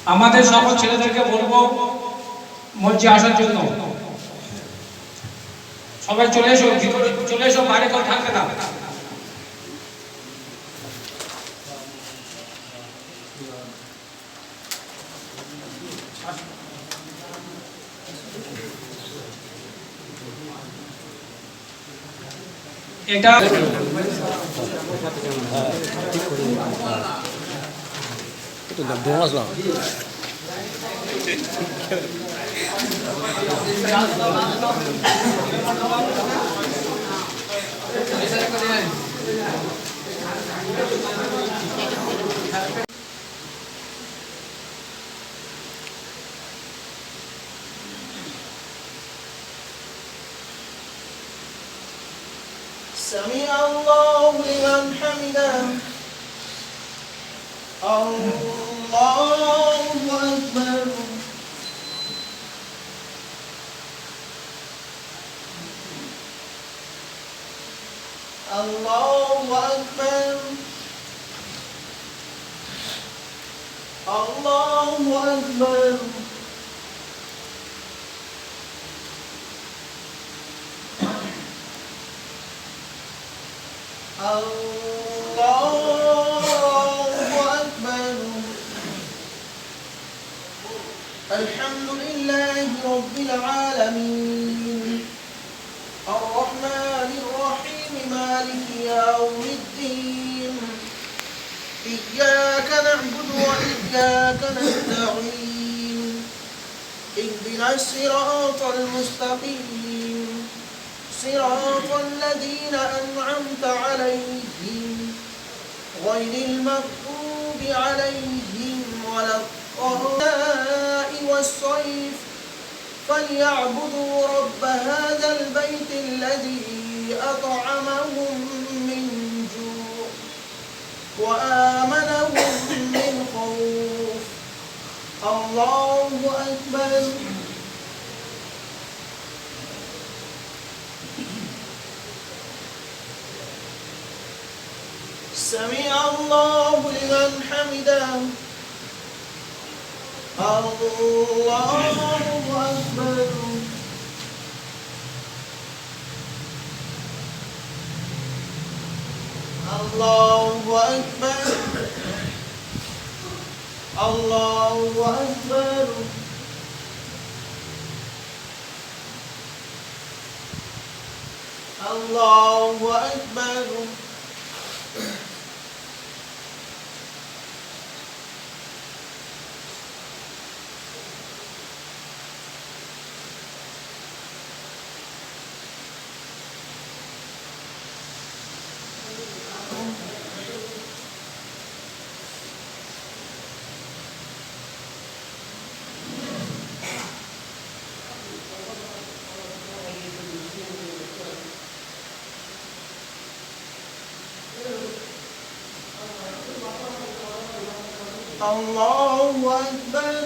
আমাদের সকল ছেলেদেরকে বলবো মঞ্চে আসার জন্য। সবাই চলে এসো, ভিতরে চলে এসো, বাইরে কেউ থাকবে না। এটা سمع الله لمن حمده الله أكبر الله أكبر الله أكبر الله أكبر الحمد لله رب العالمين الرحمن الرحيم مالك يوم الدين إياك نعبد وإياك نستعين اهدنا الصراط المستقيم صراط الذين أنعمت عليهم غير المغضوب عليهم ولا الضالين والصيف فليعبدوا رب هذا البيت الذي أطعمهم من جوع وآمنهم من خوف الله أكبر سمع الله لمن حمده الله أكبر الله أكبر الله أكبر الله أكبر الله أكبر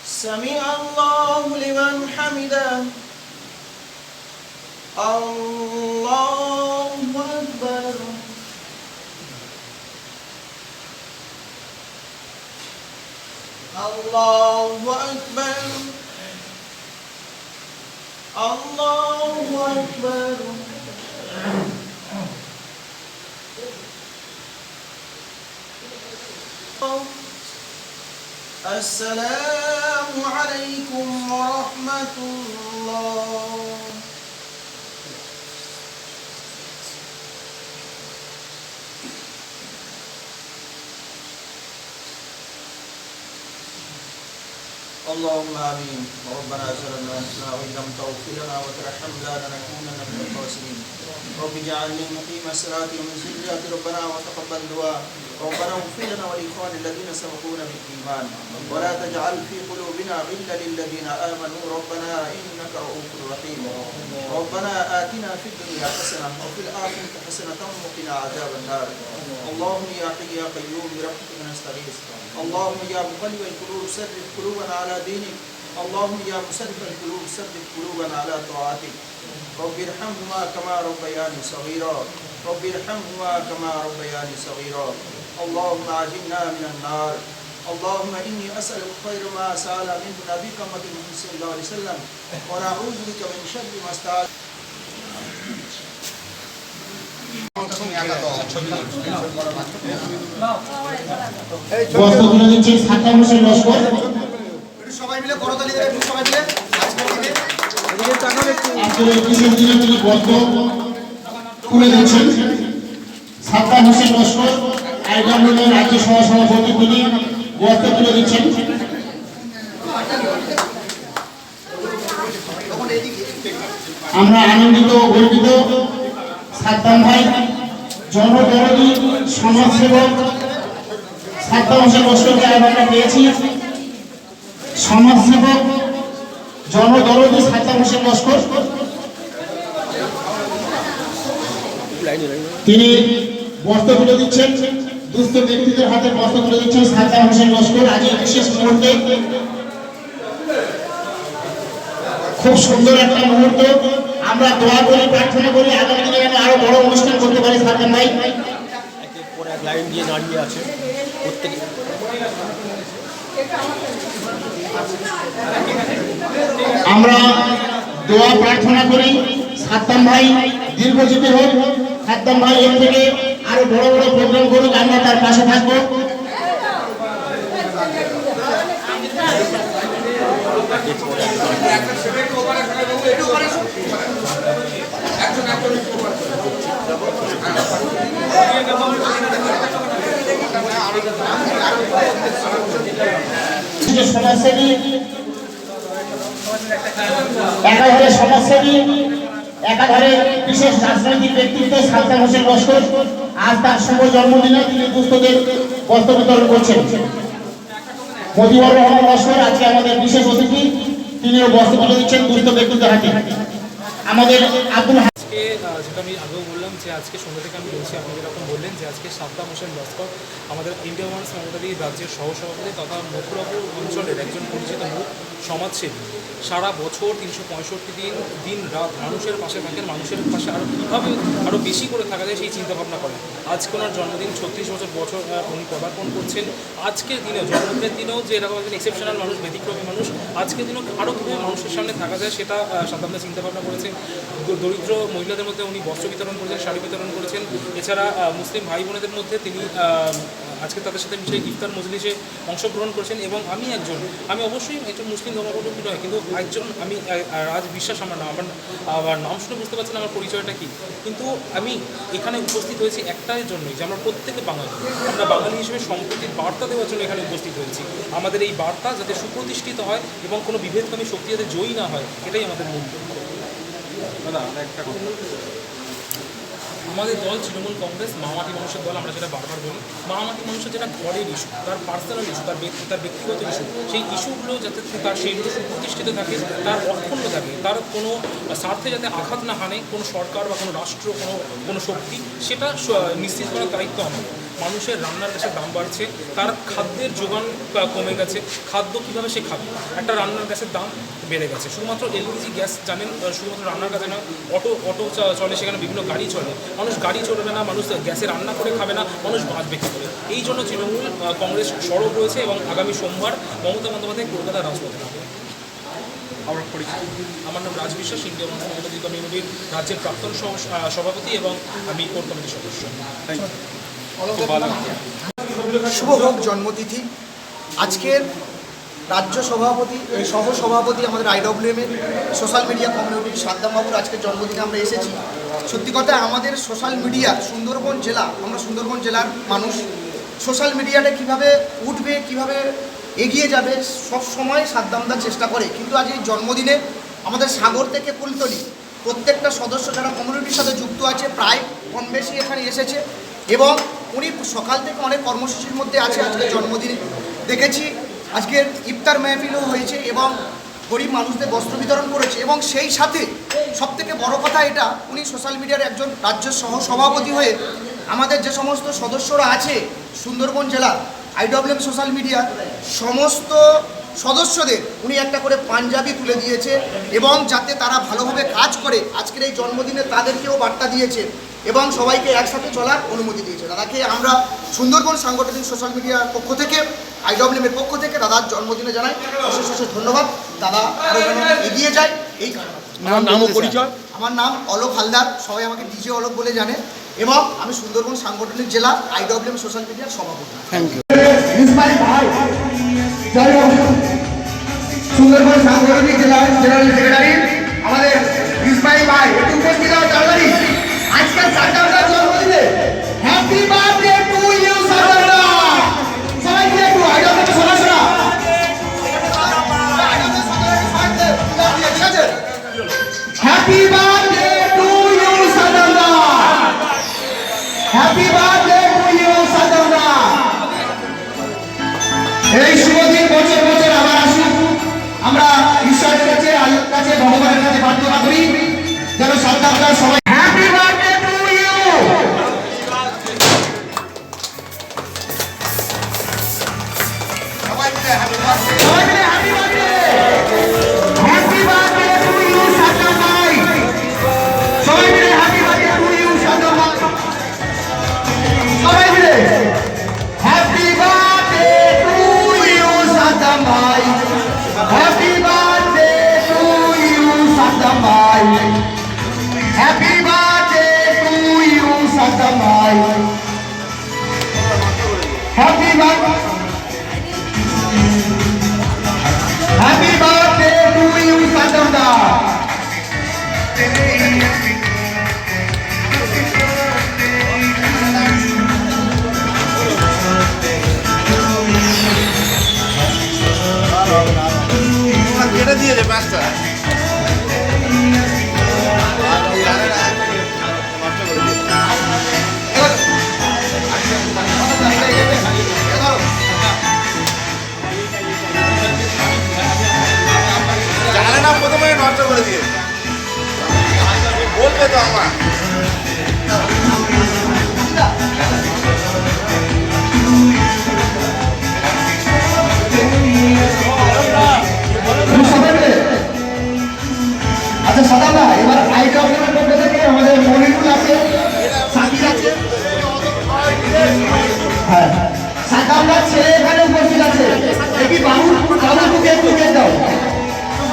سمع الله لمن حمده الله أكبر الله أكبر الله أكبر السلام عليكم ورحمة الله اللهم آمين ربنا ظلمنا أنفسنا وإن لم تغفر لنا وترحمنا لنكونن من الخاسرين رب اجعلني مقيم الصراط ومن ذريتي ربنا وتقبل دعاء ربنا اغفر لنا ولإخواننا الذين سبقونا بالإيمان ولا تجعل في قلوبنا غلا للذين آمنوا ربنا إنك رؤوف رحيم ربنا آتنا في الدنيا حسنة وفي الآخرة حسنة وقنا عذاب النار اللهم يا حي يا قيوم برحمتك نستغيث اللهم يا مقلب القلوب ثبت قلوبنا على دينك اللهم يا مصرف القلوب ثبت قلوبنا على طاعتك رب ارحمهما كما ربياني صغيرا رب ارحمهما كما ربياني صغيرا اللهم أجرنا من النار اللهم إني أسألك خير ما سأل منه نبيك محمد صلى الله عليه وسلم ونعوذ بك من شر ما استعاذ বস্ত্র তুলে দিচ্ছেন সাদ্দাম হোসেন লস্কর। সবাই মিলে করতালি দেবে, একটু সবাই মিলে আজকের দিনে আজকের এই বিশেষ দিনে তিনি বস্ত্র তুলে দিচ্ছেন সাদ্দাম হোসেন লস্কর, আইডব্লিউএর রাজ্য সহ সভাপতি, তিনি বস্ত্র তুলে দিচ্ছেন। তখন এইদিকে আমরা আনন্দিত ও গর্বিত, সাদ্দাম ভাই জনদরদী সমাজসেবক সাদ্দাম হোসেন লস্করকে আমরা পেয়েছি। সমাজসেবক জনদরদী সাদ্দাম হোসেন লস্কর, তিনি বস্ত্র তুলে দিচ্ছেন, দুস্থ ব্যক্তিদের হাতে বস্ত্র তুলে দিচ্ছেন সাদ্দাম হোসেন লস্কর। আজ এই বিশেষ মুহূর্তে খুব সুন্দর একটা মুহূর্ত, আমরা দোয়া করি, প্রার্থনা করি আগামী দিনে যেন আরো বড় অনুষ্ঠান করতে পারি। সাদ্দাম ভাই একের পর এক লাইন দিয়ে দাঁড়িয়ে আছে প্রত্যেকে। আমরা দোয়া প্রার্থনা করি সাদ্দাম ভাই দীর্ঘজীবী হোক, সাদ্দাম ভাই এর থেকে আরো বড় বড় প্রোগ্রাম করুক, আমরা তার পাশে থাকবো। সমাজসেবী একাধারে সমাজসেবী, একাধারে বিশেষ রাজনৈতিক ব্যক্তিত্ব সাদ্দাম হোসেন লস্কর। আজ তার শুভ জন্মদিনে তিনি দুস্থদের বস্ত্র বিতরণ করছেন। মজিবুর রহমান লস্কর আজকে আমাদের বিশেষ অতিথি, তিনিও বস্ত্র তুলে দিচ্ছেন দুস্থ ব্যক্তিত্বের হাতে। আমাদের আব্দুল আজকে যেটা আমি আগেও বললাম যে আজকে সন্ধ্যা থেকে আমি বলছি, আপনি যেরকম বললেন যে আজকে সাদ্দাম হোসেন লস্কর আমাদের ইন্ডিয়া ওয়ান্স মমতাদি রাজ্যের সহসভাপতি তথা মথুরাপুর অঞ্চলের একজন পরিচিত মুখ, সমাজসেবী। সারা বছর 365 দিন রাত মানুষের পাশে থাকেন, মানুষের পাশে আরও কীভাবে আরও বেশি করে থাকা যায় সেই চিন্তাভাবনা করেন। আজকে ওনার জন্মদিন, 36 বছর উনি পদার্পণ করছেন। আজকের দিনেও, জন্মদিনের দিনেও যে এরকম একজন এক্সেপশনাল মানুষ, ব্যতিক্রমী মানুষ, আজকের দিনেও আরও কীভাবে মানুষের সামনে থাকা যায় সেটা সাদ্দাম চিন্তাভাবনা করেছেন। দরিদ্র মহিলাদের মধ্যে উনি বস্ত্র বিতরণ করেছেন, শাড়ি বিতরণ করেছেন। এছাড়া মুসলিম ভাই বোনেদের মধ্যে তিনি আজকে তাদের সাথে মিশে ইফতার মজলিসে অংশগ্রহণ করেছেন। এবং আমি অবশ্যই একজন মুসলিম ধর্মাবলম্বী নয়, কিন্তু আমি রাজ বিশ্বাস আমার নাম, আমার নাম শুনে বুঝতে পারছেন আমার পরিচয়টা কী। কিন্তু আমি এখানে উপস্থিত হয়েছি একটাই জন্যই, যে আমরা প্রত্যেকে বাঙালি, আমরা বাঙালি হিসেবে সম্প্রীতির বার্তা দেওয়ার জন্য এখানে উপস্থিত হয়েছি। আমাদের এই বার্তা যাতে সুপ্রতিষ্ঠিত হয় এবং কোনো বিভেদকামী শক্তি যাতে জয়ী না হয়, এটাই আমাদের মূল লক্ষ্য। দাদা একটা কথা, আমাদের দল তৃণমূল কংগ্রেস মামাটি মানুষের দল, আমরা যেটা বারবার বলি, মামাটি মানুষের যেটা ঘরের ইস্যু, তার পার্সোনাল ইস্যু, তার ব্যক্তিগত ইস্যু, সেই ইস্যুগুলো যাতে তার সেইগুলো সুপ্রতিষ্ঠিত থাকে, তার অক্ষুণ্ণ থাকে, তার কোনো স্বার্থে যাতে আঘাত না হানে কোনো সরকার বা কোনো রাষ্ট্র, কোনো শক্তি, সেটা নিশ্চিত করার দায়িত্ব আমাদের। মানুষের রান্নার গ্যাসের দাম বাড়ছে, তার খাদ্যের যোগান কমে গেছে, খাদ্য কীভাবে সে খাবে, একটা রান্নার গ্যাসের দাম বেড়ে গেছে। শুধুমাত্র এলপিজি গ্যাস জানেন, শুধুমাত্র রান্নার কাজে না, অটো চলে, সেখানে বিভিন্ন গাড়ি চলে, মানুষ গাড়ি চলবে না, মানুষ গ্যাসে রান্না করে খাবে না, মানুষ বাঁচবে কী করে। এই জন্য তৃণমূল কংগ্রেস সরব রয়েছে এবং আগামী সোমবার মমতা বন্দ্যোপাধ্যায় কলকাতা রাজপথে নামবে। আমার নাম রাজ বিশ্বাস, ইন্ডিয়া ওয়ান্স মমতাদি কমিউনিটির রাজ্যের প্রাক্তন সভাপতি এবং আমি কোর কমিটির সদস্য। শুভ হোক জন্মতিথি। আজকের রাজ্য সভাপতি, সহ সভাপতি আমাদের IWM এর সোশ্যাল মিডিয়া কমিউনিটির সাদ্দাম বাবুর আজকের জন্মদিনে আমরা এসেছি। সত্যি কথা, আমাদের সোশ্যাল মিডিয়া, সুন্দরবন জেলা, আমরা সুন্দরবন জেলার মানুষ, সোশ্যাল মিডিয়াটা কীভাবে উঠবে, কীভাবে এগিয়ে যাবে, সব সময় সাদ্দামদার চেষ্টা করে। কিন্তু আজ এই জন্মদিনে আমাদের সাগর থেকে কুলতলি প্রত্যেকটা সদস্য যারা কমিউনিটির সাথে যুক্ত আছে প্রায় কম বেশি এখানে এসেছে এবং উনি সকাল থেকে অনেক কর্মসূচির মধ্যে আছে। আজকের জন্মদিনে দেখেছি আজকের ইফতার মেহফিলও হয়েছে এবং গরিব মানুষদের বস্ত্র বিতরণ করেছে এবং সেই সাথে সবথেকে বড় কথা এটা, উনি সোশ্যাল মিডিয়ার একজন রাজ্য সহ সভাপতি হয়ে আমাদের যে সমস্ত সদস্যরা আছে সুন্দরবন জেলা IWM সোশ্যাল মিডিয়ার সমস্ত সদস্যদের উনি একটা করে পাঞ্জাবি তুলে দিয়েছে এবং যাতে তারা ভালোভাবে কাজ করে আজকের এই জন্মদিনে তাদেরকেও বার্তা দিয়েছে। এবং সবাইকে একসাথে চলার অনুমতি দিয়েছে। দাদাকে আমরা সুন্দরবন সাংগঠনিক সোশ্যাল মিডিয়ার পক্ষ থেকে, IWM এর পক্ষ থেকে দাদার জন্মদিনে জানাই অশেষ অশেষ ধন্যবাদ। দাদা আরও যেন এগিয়ে যায় এই নাম ও পরিচয়। আমার নাম অলোক হালদার, সবাই আমাকে ডিজে অলোক বলে জানে, এবং আমি সুন্দরবন সাংগঠনিক জেলা IWM সোশ্যাল মিডিয়ার সভাপতি। Thank you. সুন্দরবন সাংগঠনিক জেলার জেনারেল সেক্রেটারি আমাদের ইসমাইল ভাই একটু উপস্থিত হওয়ার দরকারি। আজকের সাদ্দামের জন্মদিনে happy birthday to you Saddam. সবাই মিলে একটু আইডলকে শোনা শোনা। Happy birthday to you Saddam. Happy birthday to you Saddam. এই শুভ দিন বছর বছর আবার আসুক। আমরা ঈশ্বরের কাছে, আল্লাহর কাছে, ভগবানের কাছে প্রার্থনা করি যেন সাদ্দামরা সবাই হ্যাপি বার্থডে টু ইউ। সবাই মিলে happy birthday. Happy birthday to you Saddam ভাই। সবাই মিলে happy birthday to you Saddam ভাই। সবাই মিলে happy birthday to you Saddam ভাই। Happy birthday to you Saddam ভাই। Happy birthday to you Saddam ভাই। Happy birthday to you Saddam দা। কেটে দিয়েছে পাঁচটা। জানে না প্রথমে নষ্ট করে দিয়ে বলবে তো আমার। আচ্ছা সাদামা, এবার IWM এর পক্ষ থেকে আমাদের মনিরুল আছে, সাকিব আছে, হ্যাঁ সাদামরা ছেলে এখানে উপস্থিত আছে। দেখি বাবুকে একটু গেট দাও।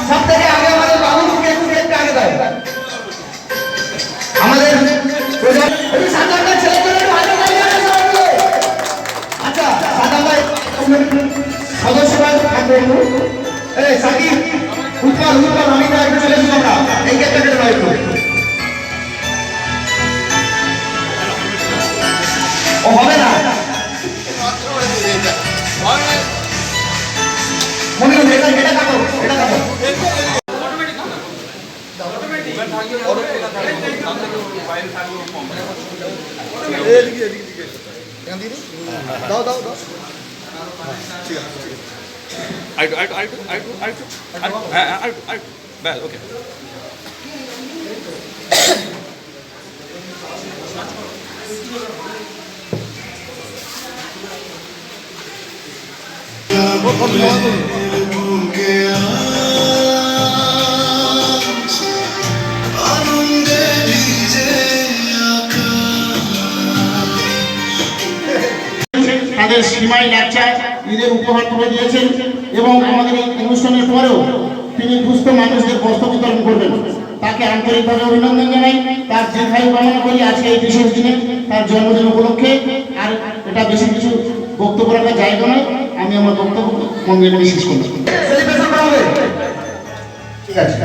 সব থেকে আগে আমাদের বাবুকে একটু গেটটা আগে দাও। আমাদের সাদামরা ছেলেগুলো একটু হাতে তালি দিয়ে দাও সবাই। আচ্ছা সাদামরা সদস্যরা থাকবে একটু। এই সাকিব, উৎপল আমি তো একটু চলে এসেছি। আমরা এই গেটটা কেটে দাও একটু। ও হবে না মনে হয় এটা কাটো, এটা কাটো। দাও দাও দাও। ব্যাস ওকে। তাদের সীমায় লেকচার ঈদের উপহার তুলে দিয়েছেন এবং আমাদের এই অনুষ্ঠানের পরেও তিনি দুস্থ মানুষদের বস্ত্র বিতরণ করবেন। তাকে আন্তরিকভাবে অভিনন্দন জানাই, তার দীর্ঘায়ু কামনা করি আজকে এই বিশেষ দিনে তার জন্মদিন উপলক্ষে। আর এটা বেশি কিছু বক্তব্য রাখার জায়গা নয়, আমি আমার বক্তব্য মন দিয়ে শেষ করছি। ঠিক আছে।